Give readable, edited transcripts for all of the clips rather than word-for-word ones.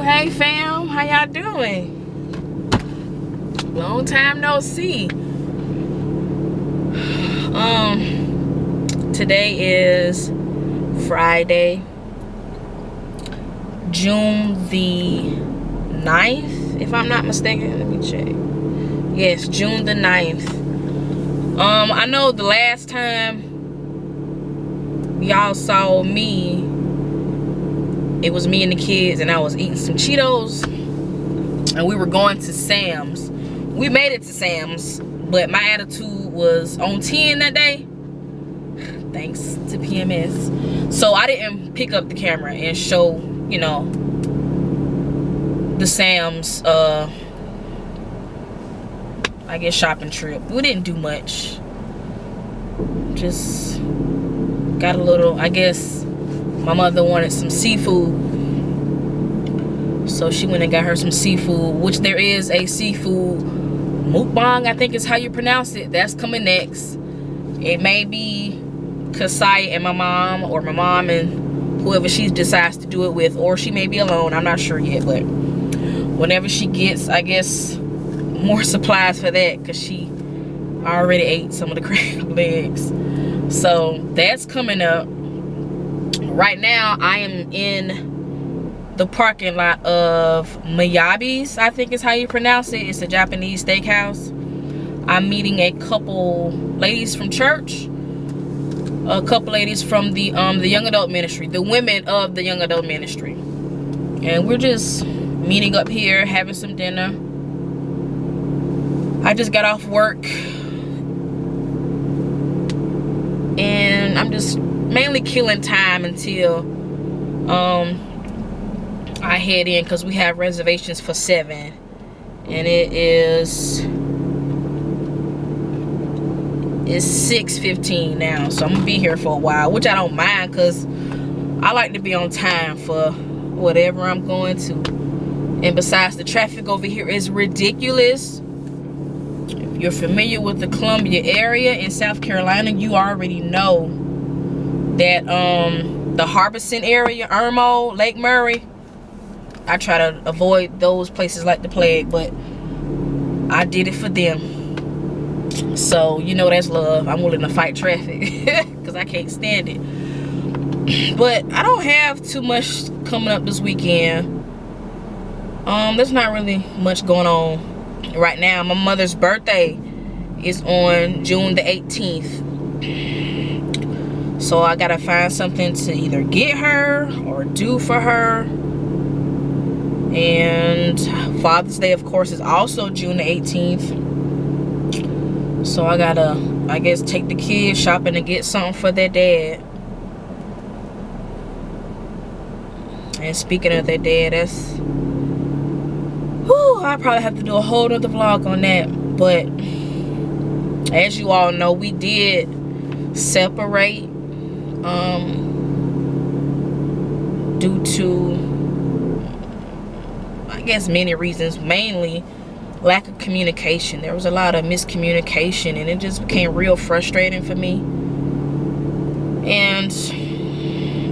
Hey fam, how y'all doing? Long time no see. Today is Friday, June the 9th, if I'm not mistaken. Let me check. Yes, June the 9th. I know the last time y'all saw me, it was me and the kids, and I was eating some Cheetos, and we were going to Sam's. We made it to Sam's, but my attitude was on 10 that day, thanks to PMS. So I didn't pick up the camera and show, you know, the Sam's, I guess, shopping trip. We didn't do much. Just got a little, I guess, my mother wanted some seafood, so she went and got her some seafood, which there is a seafood mukbang, I think is how you pronounce it. That's coming next. It may be Kasai and my mom, or my mom and whoever she decides to do it with, or she may be alone. I'm not sure yet, but whenever she gets, I guess, more supplies for that, because she already ate some of the crab legs. So that's coming up. Right now, I am in the parking lot of Miyabi's, I think is how you pronounce it. It's a Japanese steakhouse. I'm meeting a couple ladies from church, a couple ladies from the young adult ministry, the women of the young adult ministry, and we're just meeting up here, having some dinner. I just got off work, and I'm just mainly killing time until I head in, because we have reservations for 7, and it's 6:15 now, so I'm gonna be here for a while, which I don't mind, because I like to be on time for whatever I'm going to. And besides, the traffic over here is ridiculous. If you're familiar with the Columbia area in South Carolina, you already know that the Harbison area, Irmo, Lake Murray, I try to avoid those places like the plague, but I did it for them. So you know that's love. I'm willing to fight traffic because I can't stand it. But I don't have too much coming up this weekend. There's not really much going on right now. My mother's birthday is on June the 18th. So I gotta find something to either get her or do for her. And Father's Day, of course, is also June the 18th. So I gotta, I guess, take the kids shopping and get something for their dad. And speaking of their dad, that's, whew, I probably have to do a whole other vlog on that. But as you all know, we did separate due to, I guess, many reasons, mainly lack of communication. There was a lot of miscommunication, and it just became real frustrating for me, and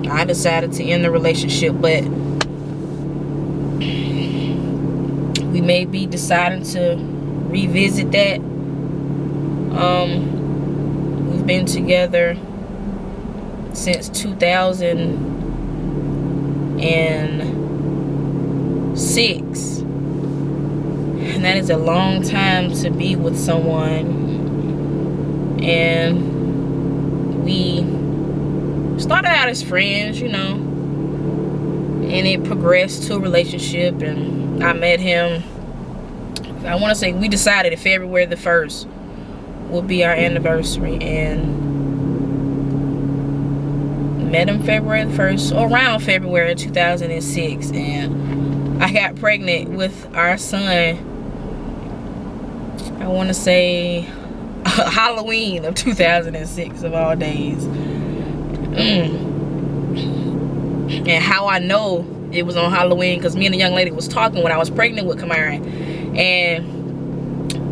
I decided to end the relationship. But we may be deciding to revisit that. We've been together since 2006, and that is a long time to be with someone. And we started out as friends, you know, and it progressed to a relationship. And I met him, I want to say, we decided that February the 1st would be our anniversary, and met him February the 1st, or around February 2006, and I got pregnant with our son, I want to say Halloween of 2006 of all days. And how I know it was on Halloween, because me and the young lady was talking when I was pregnant with Kamara, and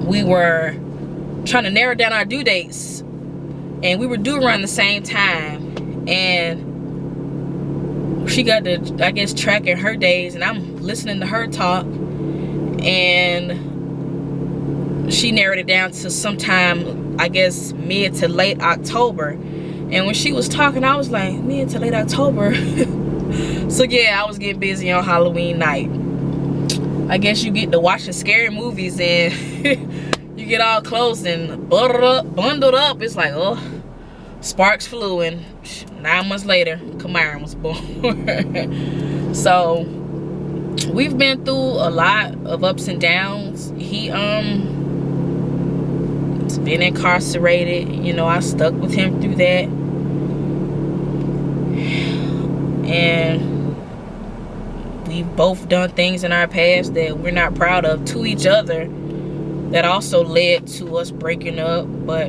we were trying to narrow down our due dates, and we were due around the same time, and she got the, I guess, tracking her days, and I'm listening to her talk, and she narrowed it down to sometime, I guess, mid to late October. And when she was talking, I was like, mid to late October. So yeah, I was getting busy on Halloween night. I guess you get to watch the scary movies and you get all close and bundled up. It's like, oh, sparks flew, and 9 months later, Kamaran was born. So we've been through a lot of ups and downs. He's been incarcerated. You know, I stuck with him through that. And we've both done things in our past that we're not proud of to each other, that also led to us breaking up. But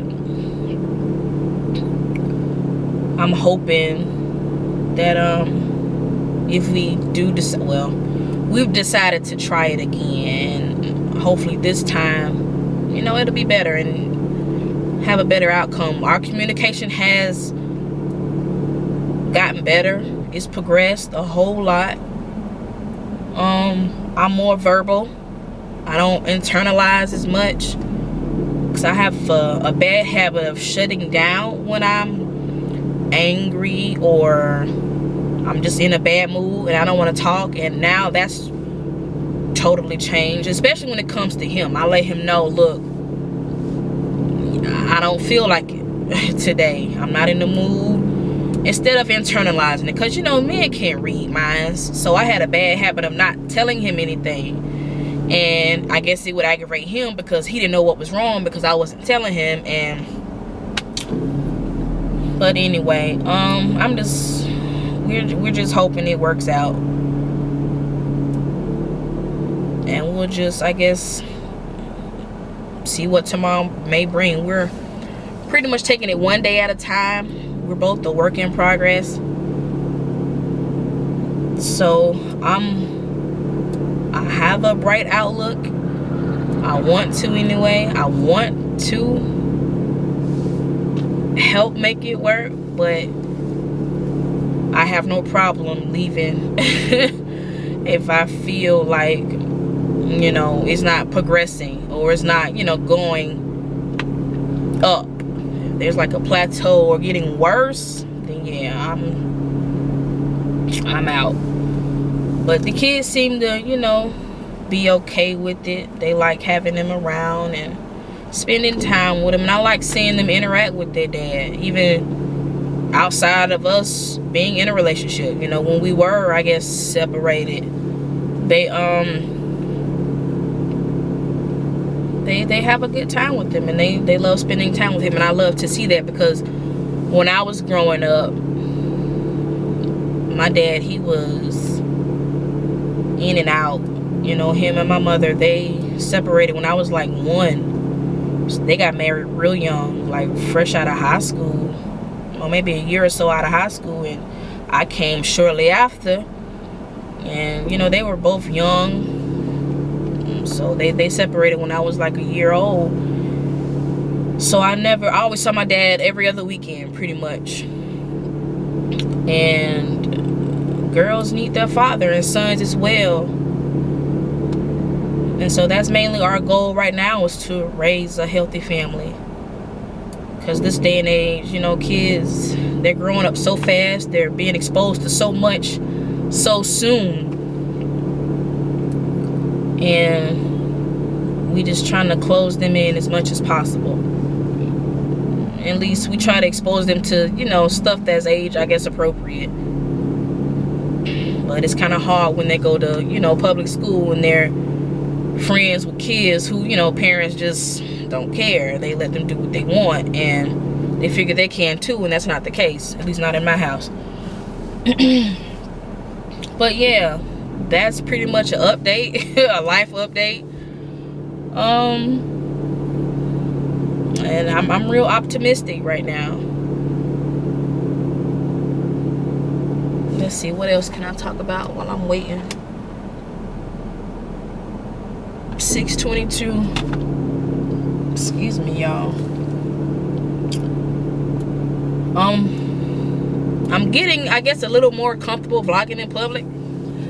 I'm hoping that if we do decide, well, we've decided to try it again. Hopefully this time, you know, it'll be better and have a better outcome. Our communication has gotten better. It's progressed a whole lot. I'm more verbal. I don't internalize as much, because I have a bad habit of shutting down when I'm angry or I'm just in a bad mood and I don't want to talk. And now that's totally changed, especially when it comes to him. I let him know, look, I don't feel like it today. I'm not in the mood. Instead of internalizing it, because you know, men can't read minds. So I had a bad habit of not telling him anything, and I guess it would aggravate him because he didn't know what was wrong because I wasn't telling him. And but anyway, we're just hoping it works out, and we'll just, I guess, see what tomorrow may bring. We're pretty much taking it one day at a time. We're both a work in progress. So I have a bright outlook. I want to anyway. I want to help make it work, but I have no problem leaving if I feel like, you know, it's not progressing or it's not, you know, going up. There's like a plateau or getting worse, then yeah, I'm out. But the kids seem to, you know, be okay with it. They like having them around and spending time with them, and I like seeing them interact with their dad, even outside of us being in a relationship. You know, when we were, I guess, separated, they have a good time with him, and they love spending time with him. And I love to see that, because when I was growing up, my dad, he was in and out. You know, him and my mother, they separated when I was like 1. They got married real young, like fresh out of high school, or maybe a year or so out of high school, and I came shortly after. And you know, they were both young. So they separated when I was like a year old. So I always saw my dad every other weekend pretty much. And girls need their father, and sons as well. And so that's mainly our goal right now, is to raise a healthy family. Because this day and age, you know, kids, they're growing up so fast. They're being exposed to so much so soon. And we just trying to close them in as much as possible. At least we try to expose them to, you know, stuff that's age, I guess, appropriate. But it's kind of hard when they go to, you know, public school and they're friends with kids who, you know, parents just don't care. They let them do what they want, and they figure they can too, and that's not the case. At least not in my house. But yeah, that's pretty much an update, a life update. And I'm real optimistic right now. Let's see, what else can I talk about while I'm waiting? 6:22. Excuse me, y'all. I'm getting, I guess, a little more comfortable vlogging in public.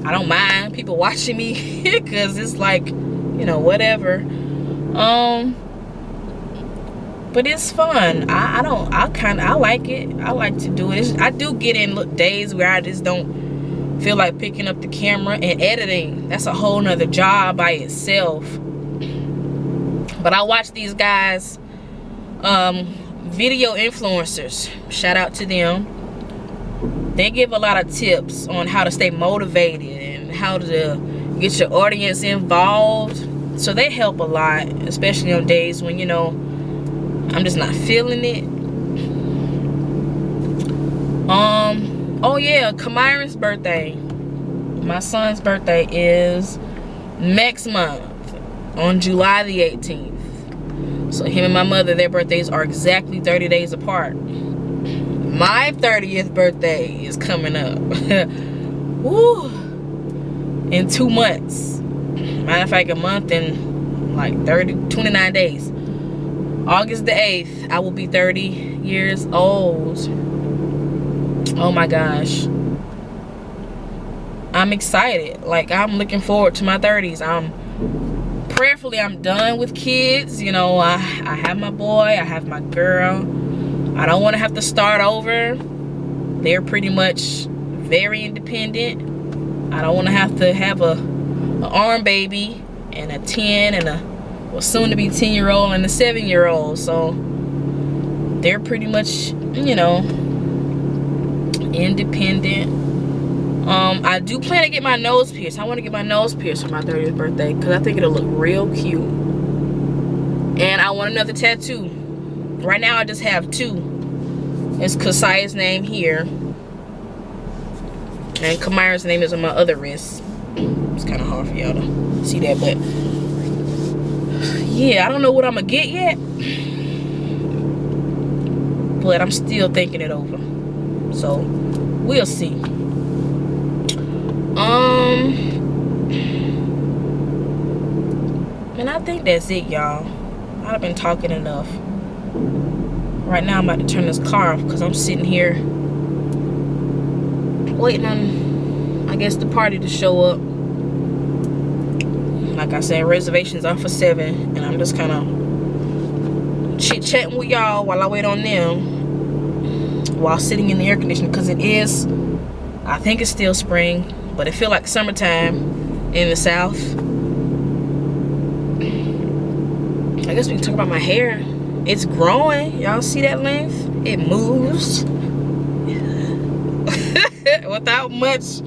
I don't mind people watching me because it's like, you know, whatever. But it's fun. I like it. I like to do it. I do get in days where I just don't feel like picking up the camera and editing. That's a whole nother job by itself. But I watch these guys, video influencers, shout out to them. They give a lot of tips on how to stay motivated and how to get your audience involved. So they help a lot, especially on days when, you know, I'm just not feeling it. Oh yeah, Kamyron's birthday. My son's birthday is next month on July the 18th. So him and my mother, their birthdays are exactly 30 days apart. My 30th birthday is coming up. Woo! In 2 months. Matter of fact, a month and like 29 days. August the 8th, I will be 30 years old. Oh my gosh. I'm excited. Like, I'm looking forward to my 30s. Prayerfully, I'm done with kids. You know, I have my boy, I have my girl. I don't want to have to start over. They're pretty much very independent. I don't want to have an arm baby and a 10 and a soon to be 10-year-old and a 7-year-old. So they're pretty much, you know, independent. I do plan to get my nose pierced. I want to get my nose pierced for my 30th birthday because I think it'll look real cute. And I want another tattoo. Right now I just have 2. It's Kasaya's name here, and Kamyron's name is on my other wrist. It's kind of hard for y'all to see that, but yeah, I don't know what I'm gonna get yet, but I'm still thinking it over. So we'll see. And I think that's it, y'all. I've been talking enough. Right now I'm about to turn this car off because I'm sitting here waiting on, I guess, the party to show up. Like I said, reservations are for 7, and I'm just kind of chit-chatting with y'all while I wait on them, while sitting in the air conditioning, because it is, I think it's still spring, but it feels like summertime in the South. I guess we can talk about my hair. It's growing. Y'all see that length? It moves without much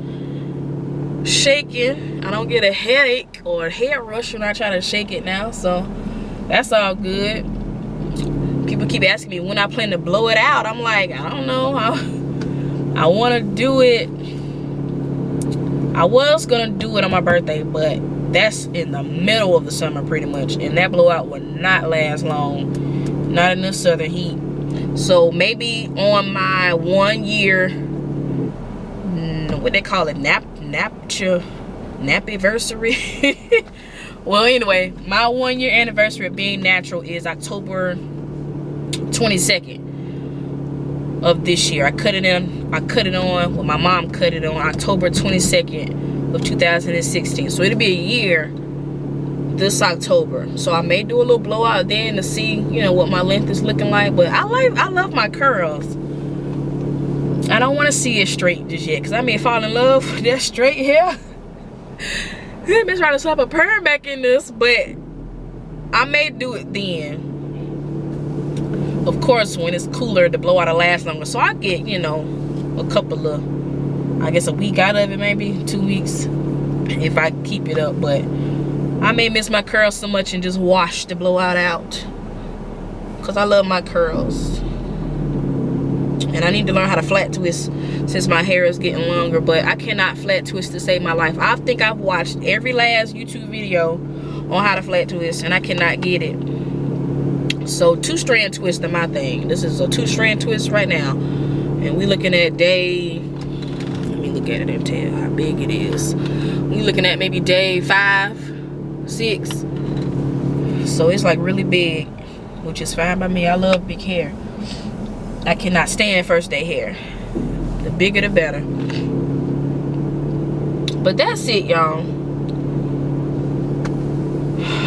shaking. I don't get a headache or a hair rush when I try to shake it now, so that's all good. People keep asking me when I plan to blow it out. I'm like, I don't know. I want to do it. I was gonna do it on my birthday, but that's in the middle of the summer pretty much, and that blowout would not last long, not in the southern heat. So maybe on my 1 year, what they call it, napiversary. Well, anyway, my 1 year anniversary of being natural is October 22nd of this year. I cut it on, well, my mom cut it on October 22nd of 2016. So it'll be a year this October. So I may do a little blowout then to see, you know, what my length is looking like. But I love my curls. I don't want to see it straight just yet, because I may fall in love with that straight hair. I've been trying to slap a perm back in this, but I may do it then. Of course, when it's cooler, the blowout will last longer. So I get, you know, a couple of, I guess, a week out of it, maybe 2 weeks, if I keep it up. But I may miss my curls so much and just wash the blowout out, because I love my curls. And I need to learn how to flat twist since my hair is getting longer, but I cannot flat twist to save my life. I think I've watched every last YouTube video on how to flat twist, and I cannot get it. So 2-strand twist are my thing. This is a 2-strand twist right now, and we looking at day, let me look at it and tell how big it is. We looking at maybe day 5, 6. So it's like really big, which is fine by me. I love big hair. I cannot stand first day hair. The bigger the better. But that's it, y'all.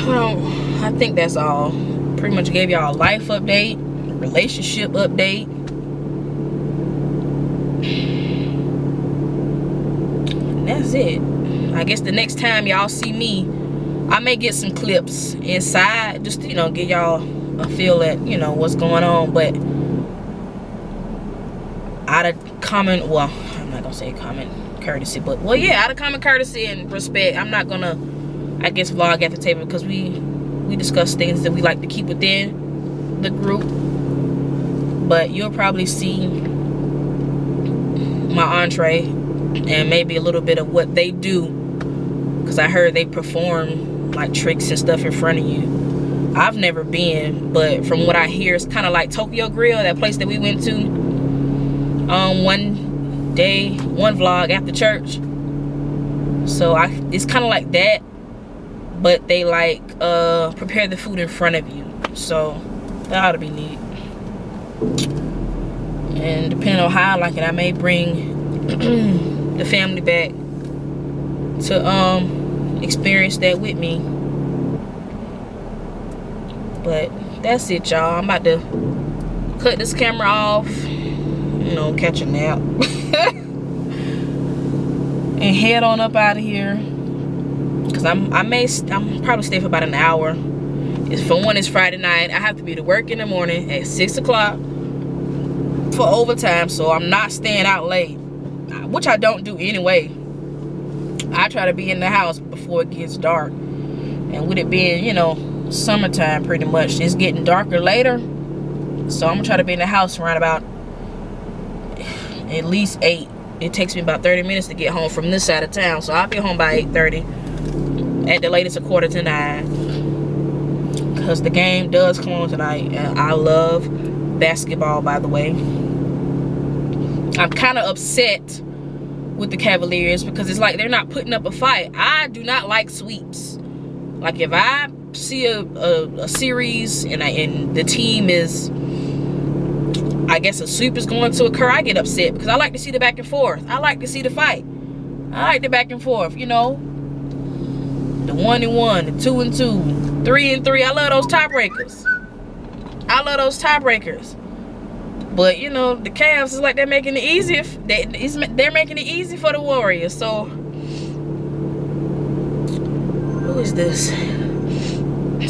Well, I think that's all. Pretty much gave y'all a life update, relationship update. And that's it. I guess the next time y'all see me, I may get some clips inside, just to, you know, give y'all a feel at, you know, what's going on. But out of common, well, I'm not gonna say common courtesy, but well, yeah, out of common courtesy and respect, I'm not gonna, I guess, vlog at the table, because we discuss things that we like to keep within the group. But you'll probably see my entree and maybe a little bit of what they do, because I heard they perform like tricks and stuff in front of you. I've never been, but from what I hear, it's kind of like Tokyo Grill, that place that we went to one day, one vlog after church. So it's kind of like that, but they like prepare the food in front of you. So that ought to be neat. And depending on how I like it, I may bring the family back to experience that with me. But that's it, y'all. I'm about to cut this camera off, you know, catch a nap, and head on up out of here, because I'm probably stay for about an hour. For one, it's Friday night. I have to be to work in the morning at 6 o'clock for overtime, so I'm not staying out late, which I don't do anyway. I try to be in the house before it gets dark, and with it being, you know, summertime, pretty much, it's getting darker later, so I'm gonna try to be in the house around about at least 8. It takes me about 30 minutes to get home from this side of town, so I'll be home by 8:30, at the latest a 8:45, because the game does come on tonight, and I love basketball, by the way. I'm kind of upset with the Cavaliers, because it's like they're not putting up a fight. I do not like sweeps. Like, if I see a series and the team is, I guess a sweep is going to occur, I get upset, because I like to see the back and forth. I like to see the fight. I like the back and forth, you know, the 1-1, the 2-2, 3-3. I love those tiebreakers. I love those tiebreakers. But you know, the Cavs is like they're making it easy. They're making it easy for the Warriors. So who is this?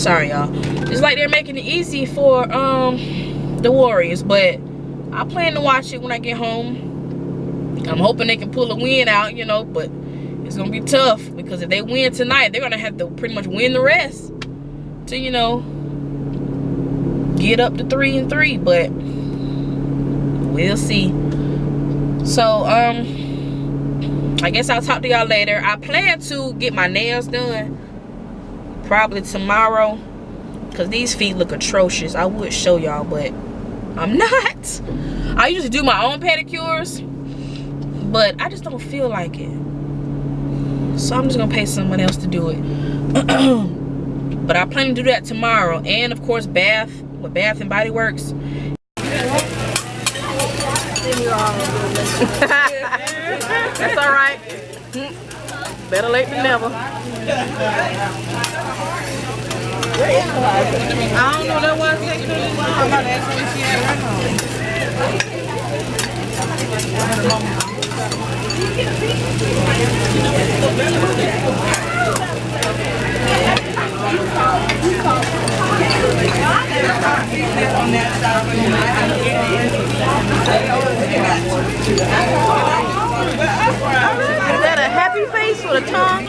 Sorry, y'all. It's like they're making it easy for the Warriors. But I plan to watch it when I get home. I'm hoping they can pull a win out, you know. But it's gonna be tough, because if they win tonight, they're gonna have to pretty much win the rest to, you know, get up to 3-3. But we'll see. So I guess I'll talk to y'all later. I plan to get my nails done probably tomorrow, because these feet look atrocious. I would show y'all, but I'm not. I usually do my own pedicures, but I just don't feel like it, so I'm just gonna pay someone else to do it. But I plan to do that tomorrow. And of course, Bath and Body Works. That's all right. Better late than never. I don't know, that was I'm about to ask her if she had right Is that a happy face with a tongue?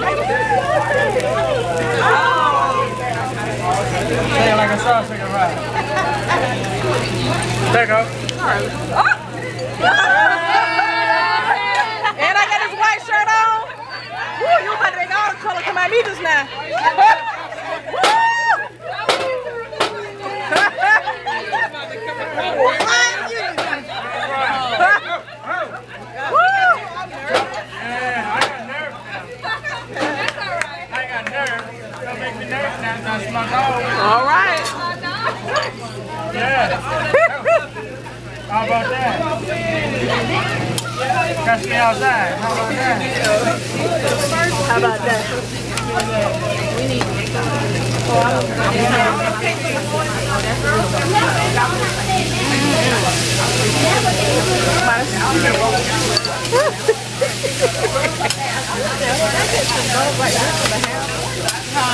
Say like a sausage right. There you go. And I got this white shirt on. Woo, you about to make all the color come out of me just now. All right. Yeah. How about that? Catch me outside. How about that? How about that?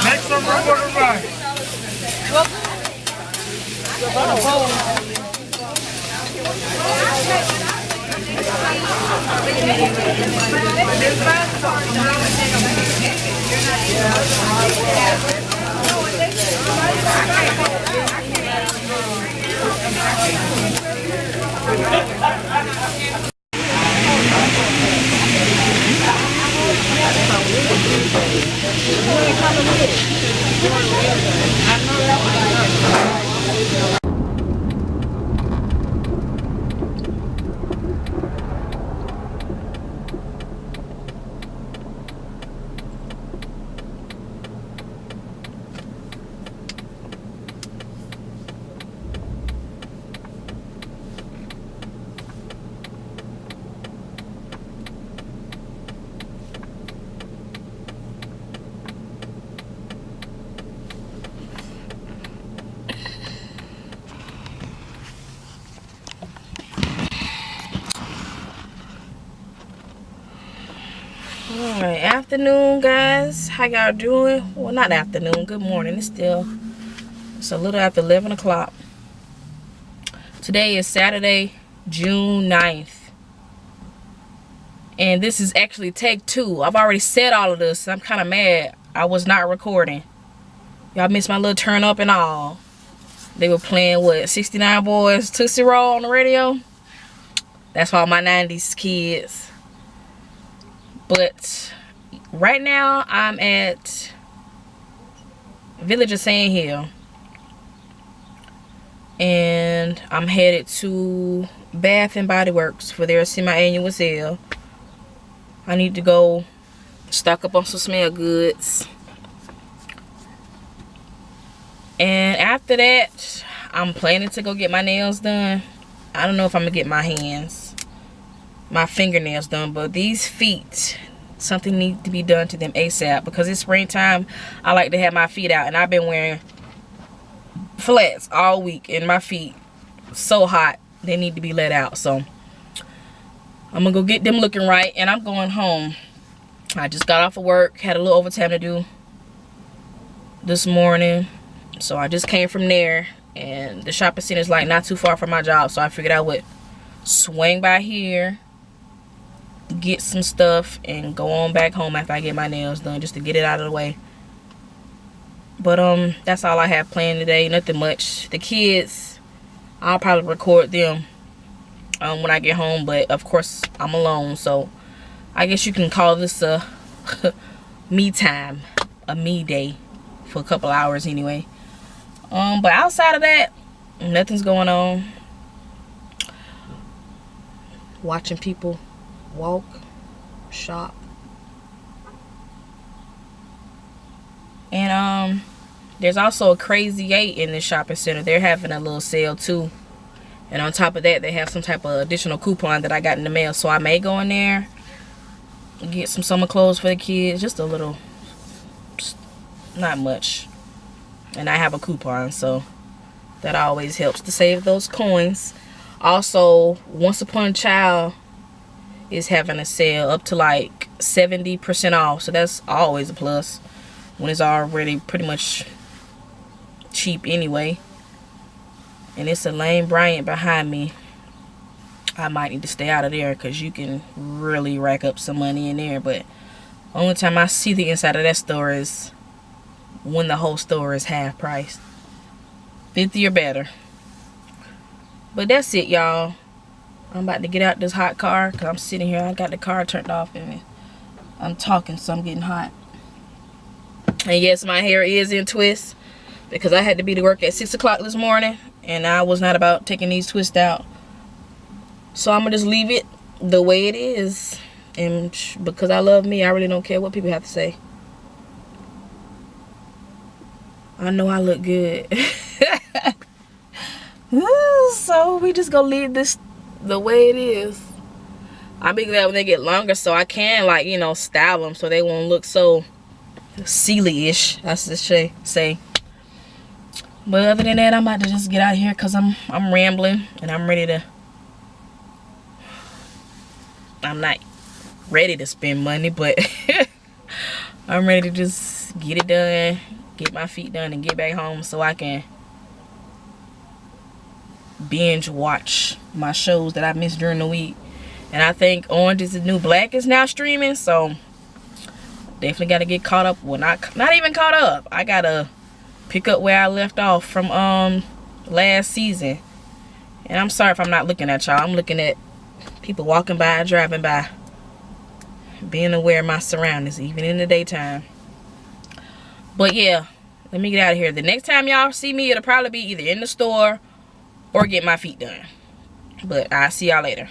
Make some room for the ride. Alright, afternoon guys. How y'all doing? Well, not afternoon, good morning. It's a little after 11 o'clock. Today is Saturday, June 9th. And this is actually take 2. I've already said all of this. I'm kind of mad I was not recording. Y'all missed my little turn up and all. They were playing what, 69 Boys Tootsie Roll on the radio. That's for all my 90s kids. But right now I'm at Village of Sand Hill. And I'm headed to Bath and Body Works for their semi-annual sale. I need to go stock up on some smell goods. And after that, I'm planning to go get my nails done. I don't know if I'm gonna get my fingernails done, but these feet, something needs to be done to them ASAP, because it's springtime. I like to have my feet out, and I've been wearing flats all week, and my feet so hot they need to be let out. So I'm gonna go get them looking right, and I'm going home. I just got off of work, had a little overtime to do this morning, so I just came from there, and the shopping center is like not too far from my job, so I figured I would swing by here, get some stuff, and go on back home after I get my nails done, just to get it out of the way. But that's all I have planned today. Nothing much. The kids, I'll probably record them when I get home, but of course I'm alone, so I guess you can call this a me time, a me day for a couple hours anyway. But outside of that, nothing's going on. Watching people walk, shop, and there's also a Crazy 8 in the shopping center. They're having a little sale too, and on top of that they have some type of additional coupon that I got in the mail, so I may go in there and get some summer clothes for the kids, just a little, not much, and I have a coupon, so that always helps to save those coins. Also, Once Upon a Child is having a sale up to like 70% off, so that's always a plus when it's already pretty much cheap anyway. And it's a Lane Bryant behind me. I might need to stay out of there, because you can really rack up some money in there, but only time I see the inside of that store is when the whole store is half price, 50 or better. But that's it, y'all. I'm about to get out this hot car, because I'm sitting here. I got the car turned off and I'm talking, so I'm getting hot. And yes, my hair is in twists, because I had to be to work at 6 o'clock this morning, and I was not about taking these twists out. So I'm going to just leave it the way it is. And because I love me, I really don't care what people have to say. I know I look good. So we just gonna leave this the way it is. I'll be glad when they get longer so I can, like, you know, style them so they won't look so Celie-ish, that's the say. But other than that, I'm about to just get out of here because I'm rambling and I'm ready to. I'm not ready to spend money, but I'm ready to just get it done, get my feet done, and get back home so I can binge watch my shows that I missed during the week. And I think Orange is the New Black is now streaming, so definitely got to get caught up. Well, not even caught up. I gotta pick up where I left off from last season. And I'm sorry if I'm not looking at y'all. I'm looking at people walking by, driving by, being aware of my surroundings, even in the daytime. But yeah, let me get out of here. The next time y'all see me, it'll probably be either in the store or get my feet done. But I'll see y'all later.